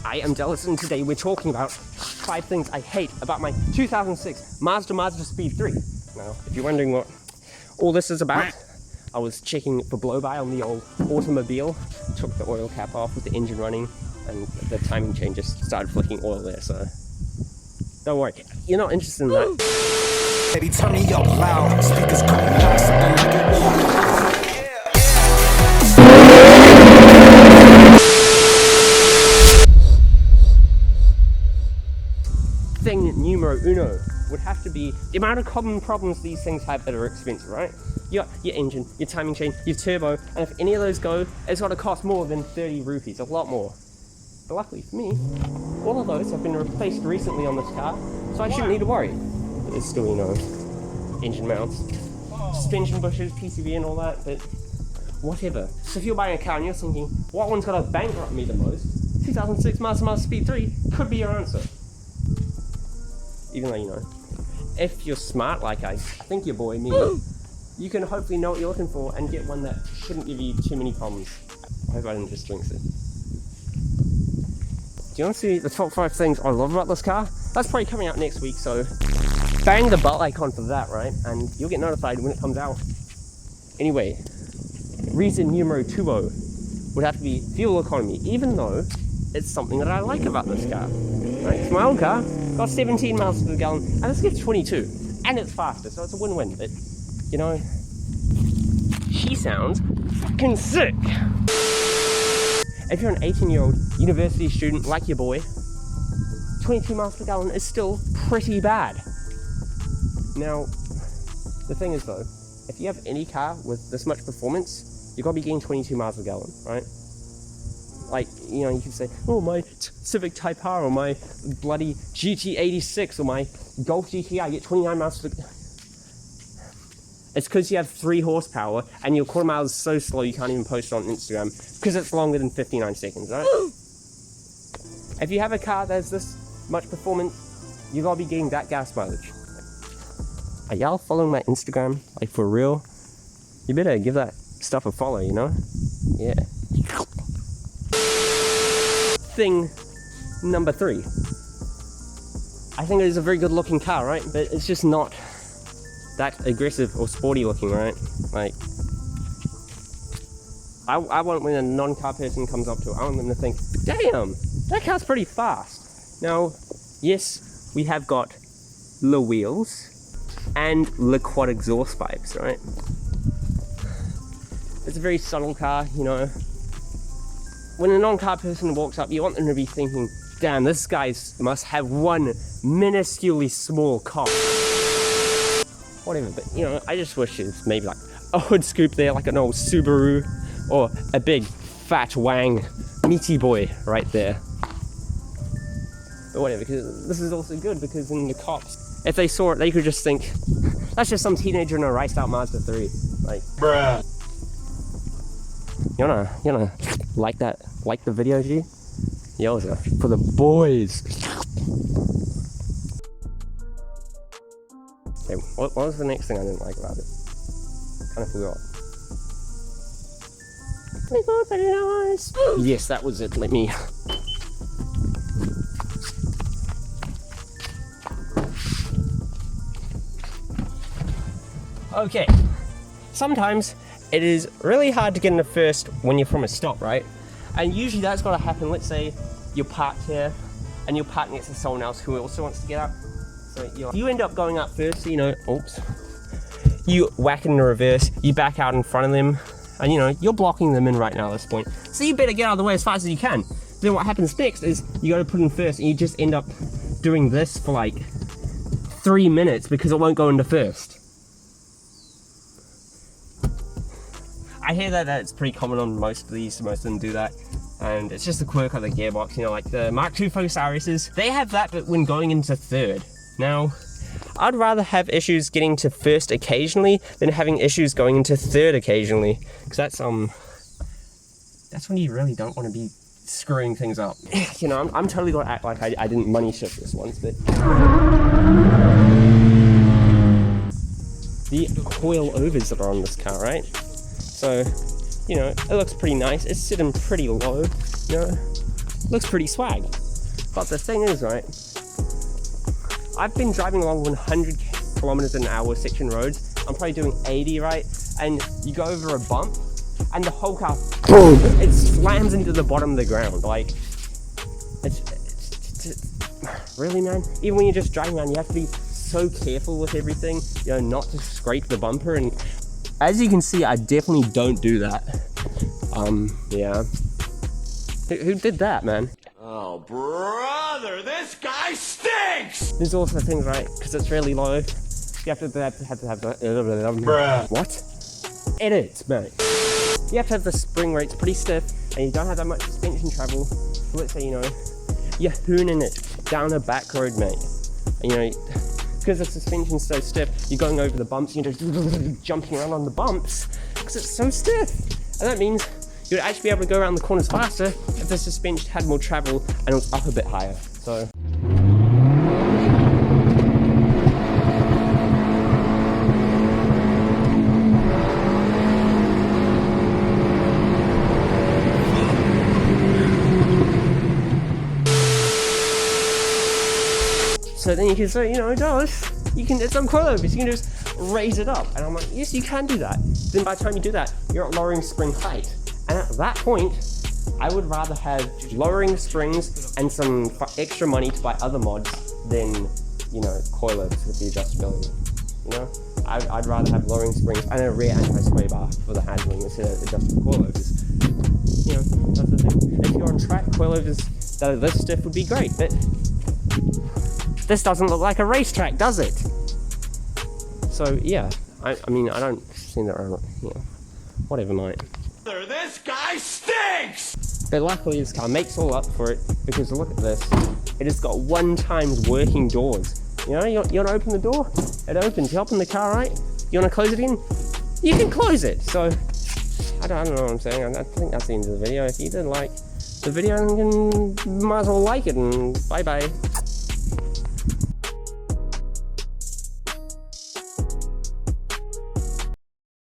I am Dallas, and today we're talking about 5 things I hate about my 2006 Mazdaspeed 3. Now, if you're wondering what all this is about, I was checking for blow-by on the old automobile, took the oil cap off with the engine running, and the timing chain just started flicking oil there, so don't worry, you're not interested in that. Baby, turn me up loud, speakers going loud, something like it will. Thing numero uno would have to be the amount of common problems these things have that are expensive, right? You got your engine, your timing chain, your turbo, and if any of those go, it's got to cost more than 30 rupees, a lot more. But luckily for me, all of those have been replaced recently on this car, so I shouldn't need to worry. But there's still, you know, engine mounts, suspension bushes, PCV and all that, but whatever. So if you're buying a car and you're thinking, what one's going to bankrupt me the most? 2006 Mazdaspeed 3 could be your answer. Even though, you know, if you're smart like I think your boy me, you can hopefully know what you're looking for and get one that shouldn't give you too many problems. I hope I didn't just jinx it. Do you want to see the top 5 things I love about this car? That's probably coming out next week, so bang the bell icon for that, right? And you'll get notified when it comes out. Anyway, reason numero 2 would have to be fuel economy, even though it's something that I like about this car. Right? It's my old car, got 17 miles per gallon, and this gets 22, and it's faster, so it's a win-win. But you know, she sounds fucking sick. If you're an 18-year-old university student like your boy, 22 miles per gallon is still pretty bad. Now, the thing is though, if you have any car with this much performance, you've got to be getting 22 miles per gallon, right? Like, you know, you can say, oh, my Civic Type R or my bloody GT86 or my Golf GTI, I get 29 miles per gallon. It's because you have 3 horsepower and your quarter mile is so slow you can't even post it on Instagram because it's longer than 59 seconds, right? If you have a car that has this much performance, you gotta be getting that gas mileage. Are y'all following my Instagram? Like, for real? You better give that stuff a follow, you know? Yeah. Thing number 3. I think it is a very good looking car, right? But it's just not that aggressive or sporty looking, right? Like, I want when a non-car person comes up to it, I want them to think, damn, that car's pretty fast. Now, yes, we have got the wheels and the quad exhaust pipes, right? It's a very subtle car, you know. When a non-car person walks up, you want them to be thinking, damn, this guy must have one minusculely small cock. Whatever, but you know, I just wish it was maybe like a hood scoop there, like an old Subaru, or a big fat wang meaty boy right there. But whatever, because this is also good because in the cops, if they saw it, they could just think, that's just some teenager in a riced out Mazda 3. Like, bruh. You wanna like that? Like the video, G? Yowza, for the boys. Okay, what was the next thing I didn't like about it? Kind of forgot. Yes, that was it. Let me. Okay. Sometimes it is really hard to get in the first when you're from a stop, right? And usually that's got to happen. Let's say you're parked here and you're parked next to someone else who also wants to get up. So you end up going up first, so, you know, oops. You whack in the reverse, you back out in front of them, and you know, you're blocking them in right now at this point. So you better get out of the way as fast as you can. Then what happens next is you got to put in first and you just end up doing this for like 3 minutes because it won't go into first. I hear that it's pretty common on most of these, most of them do that. And it's just a quirk of the gearbox, you know, like the Mark II Focus RSs, they have that, but when going into third. Now, I'd rather have issues getting to first occasionally than having issues going into third occasionally. Because that's when you really don't want to be screwing things up. You know, I'm totally gonna act like I didn't money shift this once, but the coilovers that are on this car, right? So, you know, it looks pretty nice. It's sitting pretty low, you know. looks pretty swag. But the thing is, right, I've been driving along 100 kilometers an hour section roads. I'm probably doing 80, right? And you go over a bump and the whole car, boom, it slams into the bottom of the ground. Like, it's really, man? Even when you're just driving around, you have to be so careful with everything, you know, not to scrape the bumper. And as you can see, I definitely don't do that. Yeah. Who did that, man? Oh, brother, this guy stinks! There's also things, right, because it's really low, you have to have the... What? Edit, mate. You have to have the spring rates pretty stiff, and you don't have that much suspension travel. So let's say, you know, you're hooning it down a back road, mate. And, you know, because the suspension's so stiff, you're going over the bumps, you're just jumping around on the bumps, because it's so stiff. And that means you'd actually be able to go around the corners faster if the suspension had more travel and it was up a bit higher. So then you can say, you know, Josh, you can, it's on coilovers, you can just raise it up. And I'm like, yes, you can do that. Then by the time you do that, you're at lowering spring height. And at that point, I would rather have lowering springs and some extra money to buy other mods than, you know, coilovers with the adjustability. You know, I'd rather have lowering springs and a rear anti-sway bar for the handling instead of adjustable coilovers. You know, that's the thing. If you're on track, coilovers that are this stiff would be great, but this doesn't look like a racetrack, does it? So yeah, I mean, I don't see that, you know, whatever, mate. This guy stinks! But luckily this car makes all up for it, because look at this. It has got 1x working doors. You know, you want to open the door? It opens. You hop in the car, right? You want to close it again? You can close it. So, I don't know what I'm saying. I think that's the end of the video. If you didn't like the video, then you might as well like it, and bye-bye.